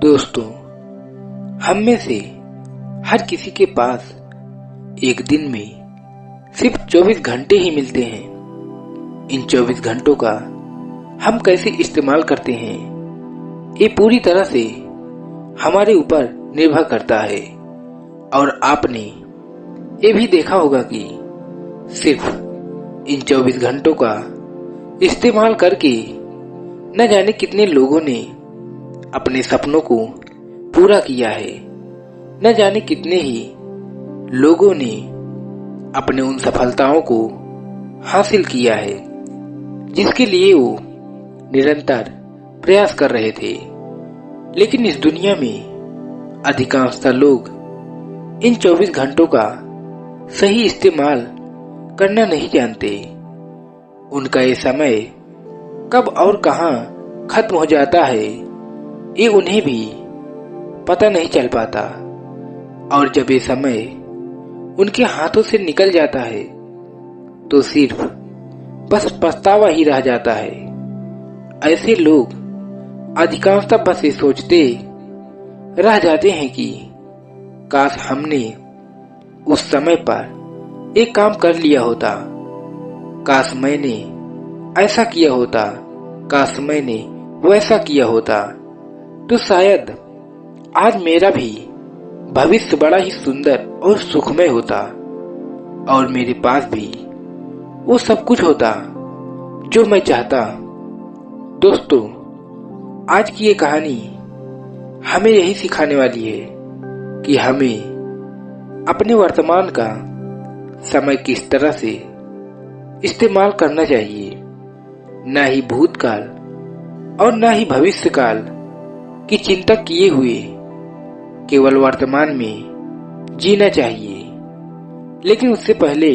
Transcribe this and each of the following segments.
दोस्तों, हम में से हर किसी के पास एक दिन में सिर्फ 24 घंटे ही मिलते हैं। इन 24 घंटों का हम कैसे इस्तेमाल करते हैं, ये पूरी तरह से हमारे ऊपर निर्भर करता है। और आपने ये भी देखा होगा कि सिर्फ इन 24 घंटों का इस्तेमाल करके न जाने कितने लोगों ने अपने सपनों को पूरा किया है, न जाने कितने ही लोगों ने अपने उन सफलताओं को हासिल किया है जिसके लिए वो निरंतर प्रयास कर रहे थे। लेकिन इस दुनिया में अधिकांशतः लोग इन 24 घंटों का सही इस्तेमाल करना नहीं जानते। उनका ये समय कब और कहां खत्म हो जाता है, ये उन्हें भी पता नहीं चल पाता। और जब ये समय उनके हाथों से निकल जाता है तो सिर्फ बस पछतावा ही रह जाता है। ऐसे लोग अधिकांशतः बस ये सोचते रह जाते हैं कि काश हमने उस समय पर एक काम कर लिया होता, काश मैंने ऐसा किया होता, काश मैंने वैसा किया होता, तो शायद आज मेरा भी भविष्य बड़ा ही सुंदर और सुखमय होता और मेरे पास भी वो सब कुछ होता जो मैं चाहता। दोस्तों, आज की ये कहानी हमें यही सिखाने वाली है कि हमें अपने वर्तमान का समय किस तरह से इस्तेमाल करना चाहिए, न ही भूतकाल और न ही भविष्यकाल की चिंता किए हुए केवल वर्तमान में जीना चाहिए। लेकिन उससे पहले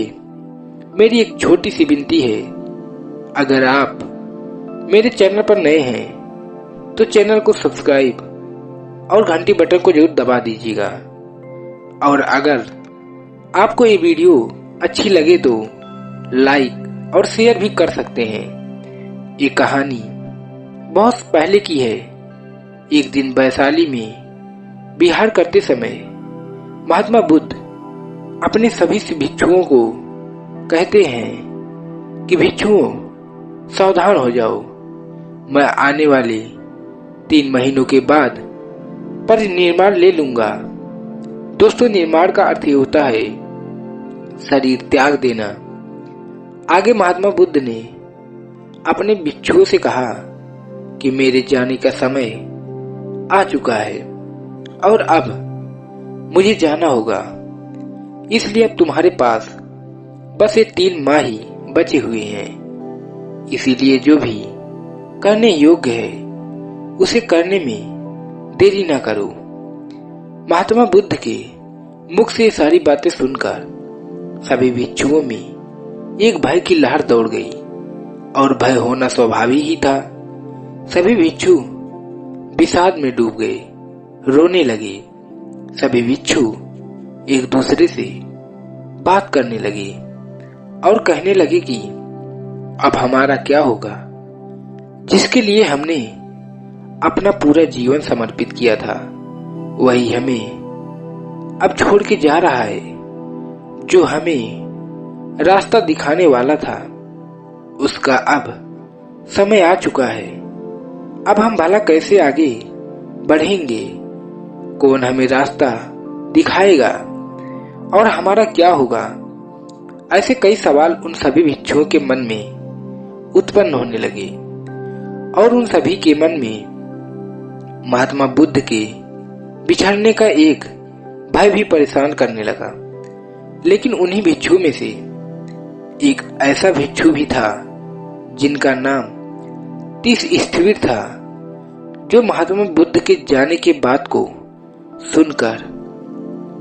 मेरी एक छोटी सी विनती है, अगर आप मेरे चैनल पर नए हैं तो चैनल को सब्सक्राइब और घंटी बटन को जरूर दबा दीजिएगा। और अगर आपको ये वीडियो अच्छी लगे तो लाइक और शेयर भी कर सकते हैं। ये कहानी बहुत पहले की है। एक दिन वैशाली में विहार करते समय महात्मा बुद्ध अपने सभी भिक्षुओं को कहते हैं कि भिक्षुओं, सावधान हो जाओ, मैं आने वाले 3 महीनों के बाद परिनिर्वाण ले लूंगा। दोस्तों, निर्माण का अर्थ ये होता है शरीर त्याग देना। आगे महात्मा बुद्ध ने अपने भिक्षुओं से कहा कि मेरे जाने का समय आ चुका है और अब मुझे जाना होगा, इसलिए अब तुम्हारे पास बस ये 3 माह ही बचे हुए हैं। इसीलिए जो भी करने योग्य है उसे करने में देरी ना करो। महात्मा बुद्ध के मुख से ये सारी बातें सुनकर सभी भिक्षुओं में एक भय की लहर दौड़ गई और भय होना स्वाभाविक ही था। सभी भिक्षु विषाद में डूब गए, रोने लगे। सभी भिक्षु एक दूसरे से बात करने लगे और कहने लगे कि अब हमारा क्या होगा, जिसके लिए हमने अपना पूरा जीवन समर्पित किया था वही हमें अब छोड़ के जा रहा है। जो हमें रास्ता दिखाने वाला था उसका अब समय आ चुका है। अब हम भला कैसे आगे बढ़ेंगे, कौन हमें रास्ता दिखाएगा और हमारा क्या होगा। ऐसे कई सवाल उन सभी भिक्षुओं के मन में उत्पन्न होने लगे और उन सभी के मन में महात्मा बुद्ध के बिछड़ने का एक भय भी परेशान करने लगा। लेकिन उन्हीं भिक्षुओं में से एक ऐसा भिक्षु भी था जिनका नाम तीस स्थिर था, जो महात्मा बुद्ध के जाने के बाद को सुनकर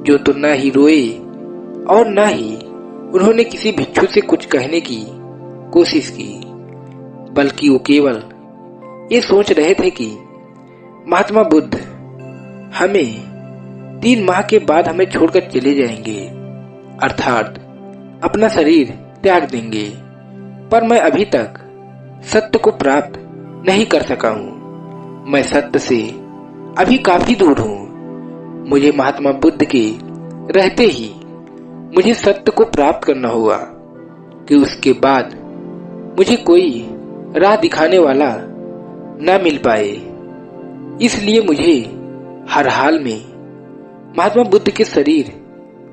जो तो ना ही रोए और ना ही उन्होंने किसी भिक्षु से कुछ कहने की कोशिश की, बल्कि वो केवल ये सोच रहे थे कि महात्मा बुद्ध हमें 3 माह के बाद हमें छोड़कर चले जाएंगे, अर्थात अपना शरीर त्याग देंगे। पर मैं अभी तक सत्य को प्राप्त नहीं कर सका हूँ। मैं सत्य से अभी काफी दूर हूँ। मुझे महात्मा बुद्ध के रहते ही मुझे सत्य को प्राप्त करना होगा कि उसके बाद मुझे कोई राह दिखाने वाला न मिल पाए। इसलिए मुझे हर हाल में महात्मा बुद्ध के शरीर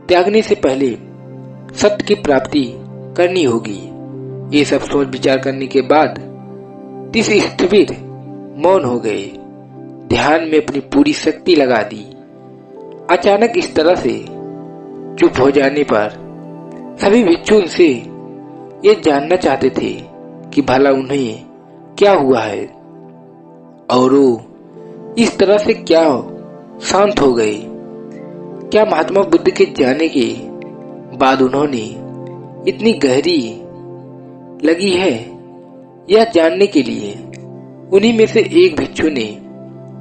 त्यागने से पहले सत्य की प्राप्ति करनी होगी। ये सब सोच विचार करने के बाद तीर्थवीर मौन हो गए, ध्यान में अपनी पूरी शक्ति लगा दी। अचानक इस तरह से चुप हो जाने पर सभी भिक्षु उनसे ये जानना चाहते थे कि भला उन्हें क्या हुआ है, और वो इस तरह से क्या शांत हो गए। क्या महात्मा बुद्ध के जाने के बाद उन्होंने इतनी गहरी लगी है, यह जानने के लिए उन्हीं में से एक भिक्षु ने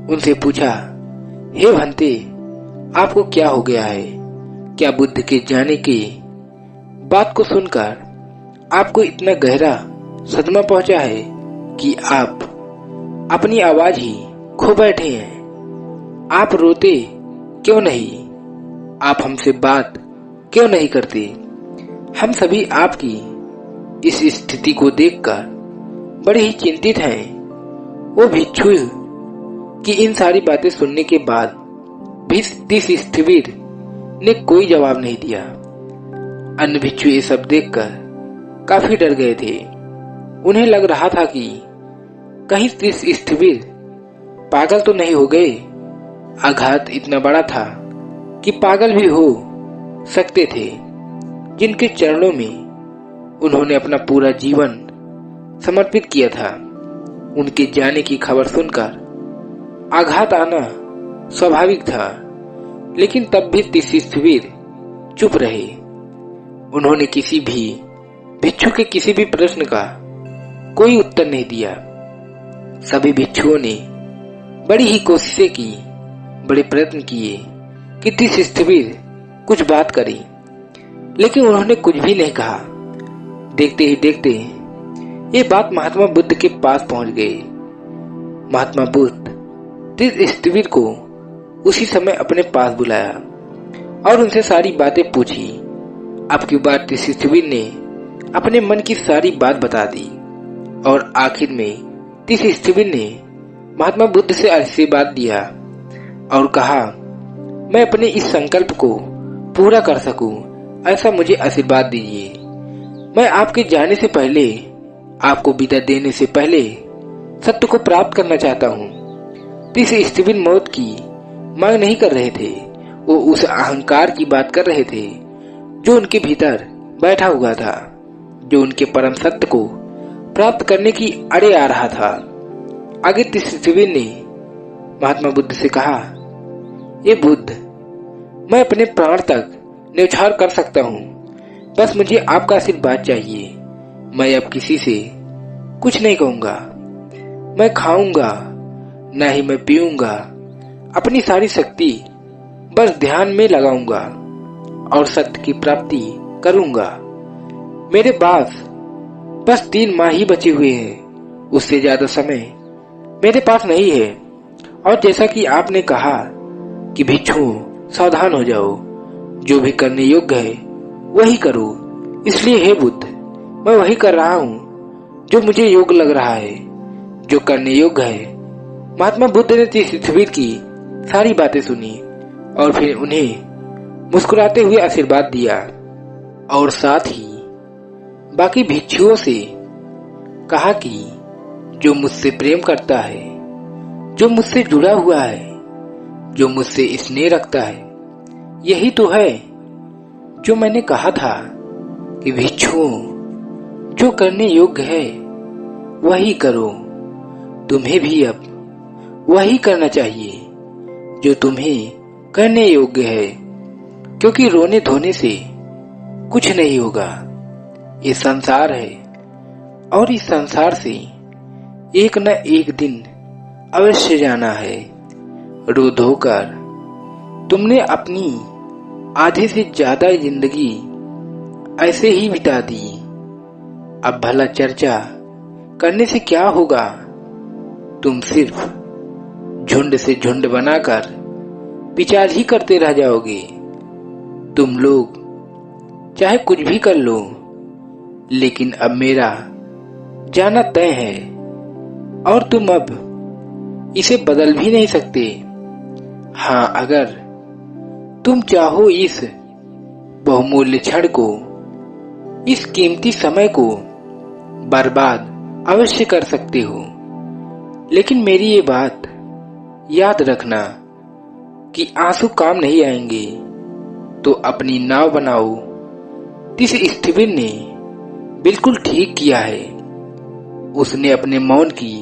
उनसे पूछा, हे भंते, आपको क्या हो गया है? क्या बुद्ध के जाने के बात को सुनकर आपको इतना गहरा सदमा पहुंचा है कि आप अपनी आवाज ही खो बैठे हैं? आप रोते क्यों नहीं? आप हमसे बात क्यों नहीं करते? हम सभी आपकी इस स्थिति को देखकर बड़े ही चिंतित हैं। वो भिक्षु की इन सारी बातें सुनने के बाद भी तीर्थवीर ने कोई जवाब नहीं दिया। अन्य भिक्षु ये सब देखकर काफी डर गए थे। उन्हें लग रहा था कि कहीं तीर्थवीर पागल तो नहीं हो गए। आघात इतना बड़ा था कि पागल भी हो सकते थे, जिनके चरणों में उन्होंने अपना पूरा जीवन समर्पित किया था। उनके जाने की खबर सुनकर आघात आना स्वाभाविक था, लेकिन तब भी तीर्थवीर चुप रहे। उन्होंने किसी भी भिक्षु के किसी भी प्रश्न का कोई उत्तर नहीं दिया। सभी भिक्षुओं ने बड़ी ही कोशिशें की, बड़े प्रयत्न किए कि तीर्थवीर कुछ बात करें, लेकिन उन्होंने कुछ भी नहीं कहा। देखते ही देखते ये बात महात्मा बुद्ध के पास पहुंच गई। महात्मा बुद्ध तीर्थवीर को उसी समय अपने पास बुलाया और उनसे सारी बातें पूछी। अब की बार तीर्थवीर ने अपने मन की सारी बात बता दी और आखिर में तीर्थवीर ने महात्मा बुद्ध से आशीर्वाद दिया और कहा, मैं अपने इस संकल्प को पूरा कर सकूं, ऐसा मुझे आशीर्वाद दीजिए। मैं आपके जाने से पहले, आपको विदा देने से पहले सत्य को प्राप्त करना चाहता हूँ। तीर्थवीर मौत की मांग नहीं कर रहे थे, वो उस अहंकार की बात कर रहे थे जो उनके भीतर बैठा हुआ था, जो उनके परम सत्य को प्राप्त करने की अड़े आ रहा था। आगे तीर्थवीर ने महात्मा बुद्ध से कहा, ये बुद्ध, मैं अपने प्राण तक न्यौछावर कर सकता हूँ, बस मुझे आपका आशीर्वाद चाहिए। मैं अब किसी से कुछ नहीं कहूंगा, मैं खाऊंगा न ही मैं पीऊंगा, अपनी सारी शक्ति बस ध्यान में लगाऊंगा और सत्य की प्राप्ति करूंगा। मेरे पास बस 3 माह ही बचे हुए हैं, उससे ज्यादा समय मेरे पास नहीं है। और जैसा कि आपने कहा कि भिक्षुओं सावधान हो जाओ, जो भी करने योग्य है वही करो। इसलिए हे बुद्ध, मैं वही कर रहा हूँ जो मुझे योग्य लग रहा है, जो करने योग्य है। महात्मा बुद्ध ने तीर्थवीर की सारी बातें सुनी और फिर उन्हें मुस्कुराते हुए आशीर्वाद दिया और साथ ही बाकी भिक्षुओं से कहा कि जो मुझसे प्रेम करता है, जो मुझसे जुड़ा हुआ है, जो मुझसे स्नेह रखता है, यही तो है जो मैंने कहा था कि भिक्षुओं, जो करने योग्य है वही करो। तुम्हें भी अब वही करना चाहिए जो तुम्हें करने योग्य है, क्योंकि रोने धोने से कुछ नहीं होगा। ये संसार है और इस संसार से एक न एक दिन अवश्य जाना है। रो धोकर तुमने अपनी आधे से ज्यादा जिंदगी ऐसे ही बिता दी। अब भला चर्चा करने से क्या होगा? तुम सिर्फ झुंड से झुंड बनाकर विचार ही करते रह जाओगे। तुम लोग चाहे कुछ भी कर लो, लेकिन अब मेरा जाना तय है और तुम अब इसे बदल भी नहीं सकते। हाँ, अगर तुम चाहो इस बहुमूल्य क्षण को, इस कीमती समय को बर्बाद अवश्य कर सकते हो, लेकिन मेरी ये बात याद रखना कि आंसू काम नहीं आएंगे। तो अपनी नाव बनाओ। तिस स्टीवन ने बिल्कुल ठीक किया है। उसने अपने मौन की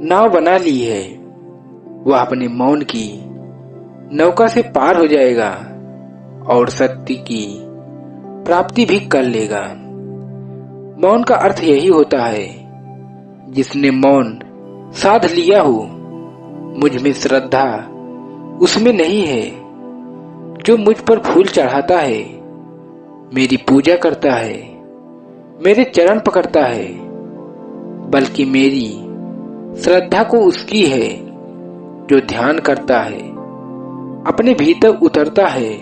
नाव बना ली है। वह अपने मौन की नौका से पार हो जाएगा और सत्य की प्राप्ति भी कर लेगा। मौन का अर्थ यही होता है, जिसने मौन साध लिया हो। मुझ में श्रद्धा उसमें नहीं है जो मुझ पर फूल चढ़ाता है, मेरी पूजा करता है, मेरे चरण पकड़ता है, बल्कि मेरी श्रद्धा को उसकी है जो ध्यान करता है, अपने भीतर उतरता है,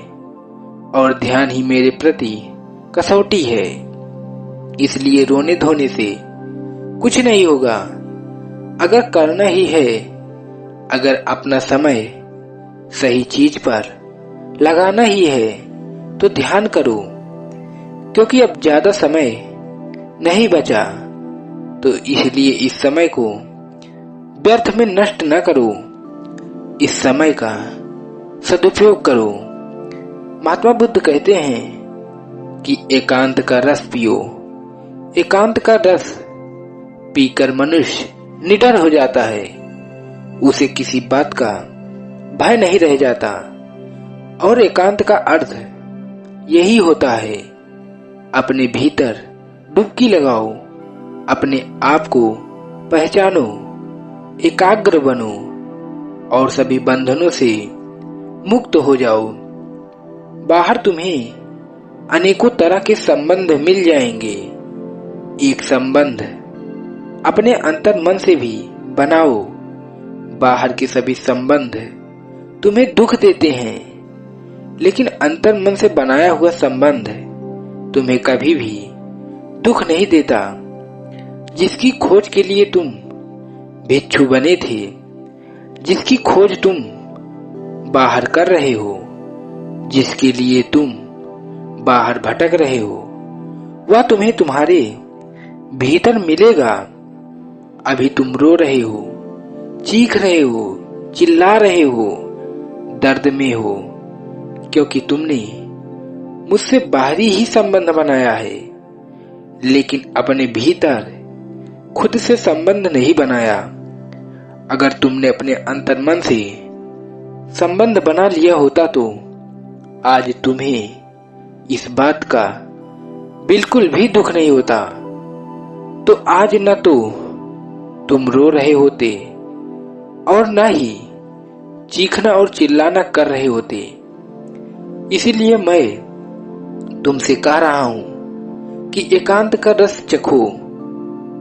और ध्यान ही मेरे प्रति कसौटी है। इसलिए रोने धोने से कुछ नहीं होगा। अगर करना ही है, अगर अपना समय सही चीज पर लगाना ही है, तो ध्यान करो, क्योंकि अब ज्यादा समय नहीं बचा। तो इसलिए इस समय को व्यर्थ में नष्ट न करो, इस समय का सदुपयोग करो। महात्मा बुद्ध कहते हैं कि एकांत का रस पियो। एकांत का रस पीकर मनुष्य निडर हो जाता है। उसे किसी बात का भय नहीं रह जाता। और एकांत का अर्थ यही होता है, अपने भीतर डुबकी लगाओ, अपने आप को पहचानो, एकाग्र बनो और सभी बंधनों से मुक्त हो जाओ। बाहर तुम्हें अनेकों तरह के संबंध मिल जाएंगे। एक संबंध अपने अंतर मन से भी बनाओ। बाहर के सभी संबंध तुम्हें दुख देते हैं, लेकिन अंतर मन से बनाया हुआ संबंध तुम्हें कभी भी दुख नहीं देता। जिसकी खोज के लिए तुम भिक्षु बने थे, जिसकी खोज तुम बाहर कर रहे हो, जिसके लिए तुम बाहर भटक रहे हो, वह तुम्हें तुम्हारे भीतर मिलेगा। अभी तुम रो रहे हो, चीख रहे हो, चिल्ला रहे हो, दर्द में हो, क्योंकि तुमने मुझसे बाहरी ही संबंध बनाया है, लेकिन अपने भीतर खुद से संबंध नहीं बनाया। अगर तुमने अपने अंतर्मन से संबंध बना लिया होता तो आज तुम्हें इस बात का बिल्कुल भी दुख नहीं होता। तो आज न तो तुम रो रहे होते और न ही चीखना और चिल्लाना कर रहे होते। इसीलिए मैं तुमसे कह रहा हूं कि एकांत का रस चखो।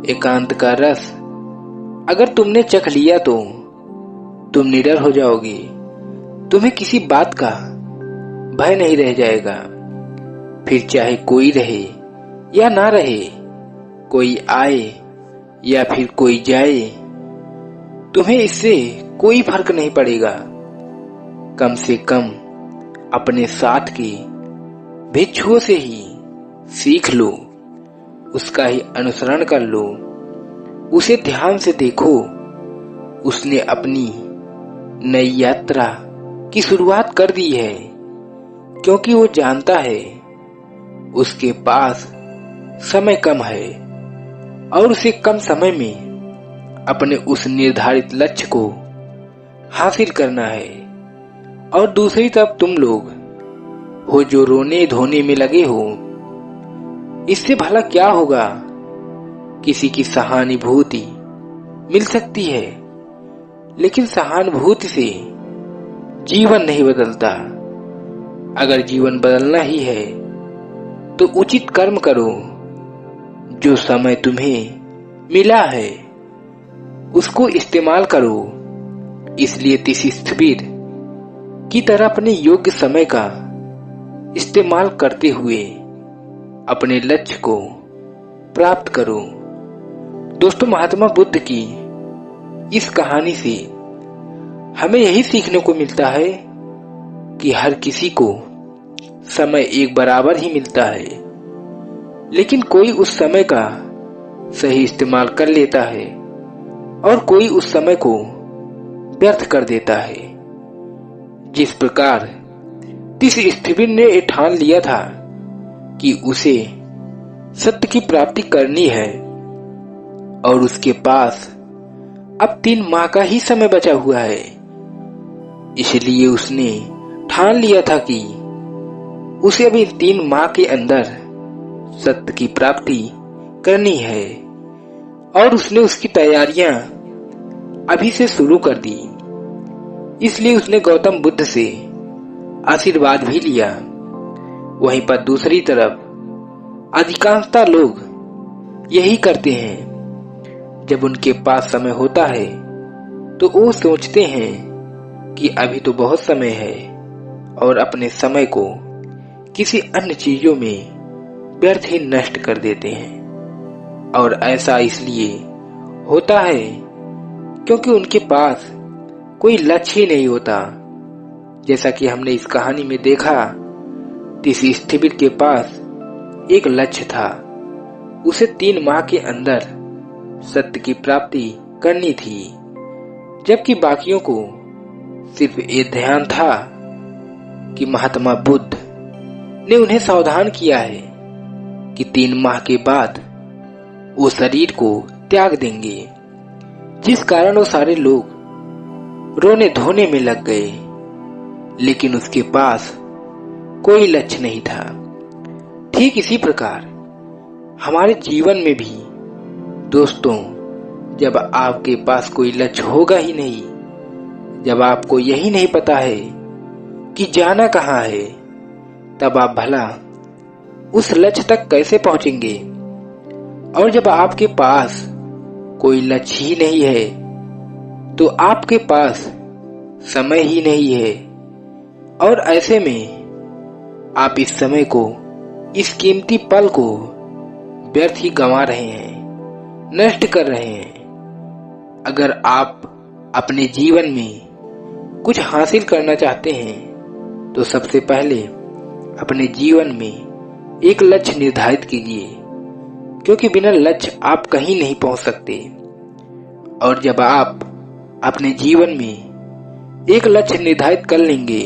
एकांत का रस अगर तुमने चख लिया तो तुम निडर हो जाओगे। तुम्हें किसी बात का भय नहीं रह जाएगा। फिर चाहे कोई रहे या ना रहे, कोई आए या फिर कोई जाए, तुम्हें इससे कोई फर्क नहीं पड़ेगा। कम से कम अपने साथ के भिक्षुओं से ही सीख लो, उसका ही अनुसरण कर लो, उसे ध्यान से देखो। उसने अपनी नई यात्रा की शुरुआत कर दी है, क्योंकि वो जानता है उसके पास समय कम है और उसे कम समय में अपने उस निर्धारित लक्ष्य को हासिल करना है। और दूसरी तरफ तुम लोग हो जो रोने धोने में लगे हो, इससे भला क्या होगा? किसी की सहानुभूति मिल सकती है, लेकिन सहानुभूति से जीवन नहीं बदलता। अगर जीवन बदलना ही है तो उचित कर्म करो। जो समय तुम्हें मिला है उसको इस्तेमाल करो। इसलिए तिथिस्थिर की तरह अपने योग्य समय का इस्तेमाल करते हुए अपने लक्ष्य को प्राप्त करो। दोस्तों, महात्मा बुद्ध की इस कहानी से हमें यही सीखने को मिलता है कि हर किसी को समय एक बराबर ही मिलता है, लेकिन कोई उस समय का सही इस्तेमाल कर लेता है और कोई उस समय को व्यर्थ कर देता है। जिस प्रकार तिथिस्थिर ने ठान लिया था कि उसे सत्य की प्राप्ति करनी है और उसके पास अब 3 माह का ही समय बचा हुआ है, इसलिए उसने ठान लिया था कि उसे अभी 3 माह के अंदर सत्य की प्राप्ति करनी है और उसने उसकी तैयारियां अभी से शुरू कर दी। इसलिए उसने गौतम बुद्ध से आशीर्वाद भी लिया। वहीं पर दूसरी तरफ अधिकांशतः लोग यही करते हैं, जब उनके पास समय होता है तो वो सोचते हैं कि अभी तो बहुत समय है और अपने समय को किसी अन्य चीजों में व्यर्थ ही नष्ट कर देते हैं। और ऐसा इसलिए होता है क्योंकि उनके पास कोई लक्ष्य ही नहीं होता। जैसा कि हमने इस कहानी में देखा, तिथिस्थिर के पास एक लक्ष्य था, उसे 3 माह के अंदर सत्य की प्राप्ति करनी थी, जबकि बाकियों को सिर्फ ये ध्यान था कि महात्मा बुद्ध ने उन्हें सावधान किया है कि 3 माह के बाद वो शरीर को त्याग देंगे, जिस कारण वो सारे लोग रोने धोने में लग गए। लेकिन उसके पास कोई लक्ष्य नहीं था। ठीक इसी प्रकार हमारे जीवन में भी दोस्तों, जब आपके पास कोई लक्ष्य होगा ही नहीं, जब आपको यही नहीं पता है कि जाना कहाँ है, तब आप भला उस लक्ष्य तक कैसे पहुंचेंगे। और जब आपके पास कोई लक्ष्य ही नहीं है तो आपके पास समय ही नहीं है, और ऐसे में आप इस समय को, इस कीमती पल को व्यर्थ ही गंवा रहे हैं, नष्ट कर रहे हैं। अगर आप अपने जीवन में कुछ हासिल करना चाहते हैं तो सबसे पहले अपने जीवन में एक लक्ष्य निर्धारित कीजिए, क्योंकि बिना लक्ष्य आप कहीं नहीं पहुंच सकते। और जब आप अपने जीवन में एक लक्ष्य निर्धारित कर लेंगे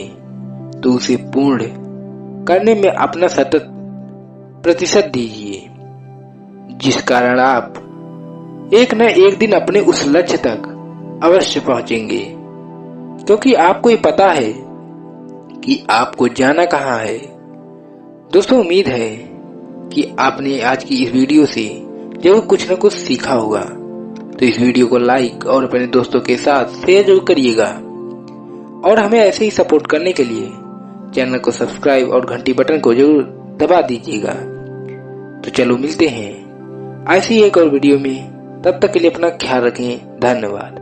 तो उसे पूर्ण करने में अपना 100% दीजिए, जिस कारण आप एक न एक दिन अपने उस लक्ष्य तक अवश्य पहुंचेंगे, क्योंकि आपको ये पता है कि आपको जाना कहाँ है। दोस्तों, उम्मीद है कि आपने आज की इस वीडियो से जरूर कुछ न कुछ सीखा होगा। तो इस वीडियो को लाइक और अपने दोस्तों के साथ शेयर जरूर करिएगा, और हमें ऐसे ही सपोर्ट करने के लिए चैनल को सब्सक्राइब और घंटी बटन को जरूर दबा दीजिएगा। तो चलो मिलते हैं ऐसी एक और वीडियो में, तब तक के लिए अपना ख्याल रखें। धन्यवाद।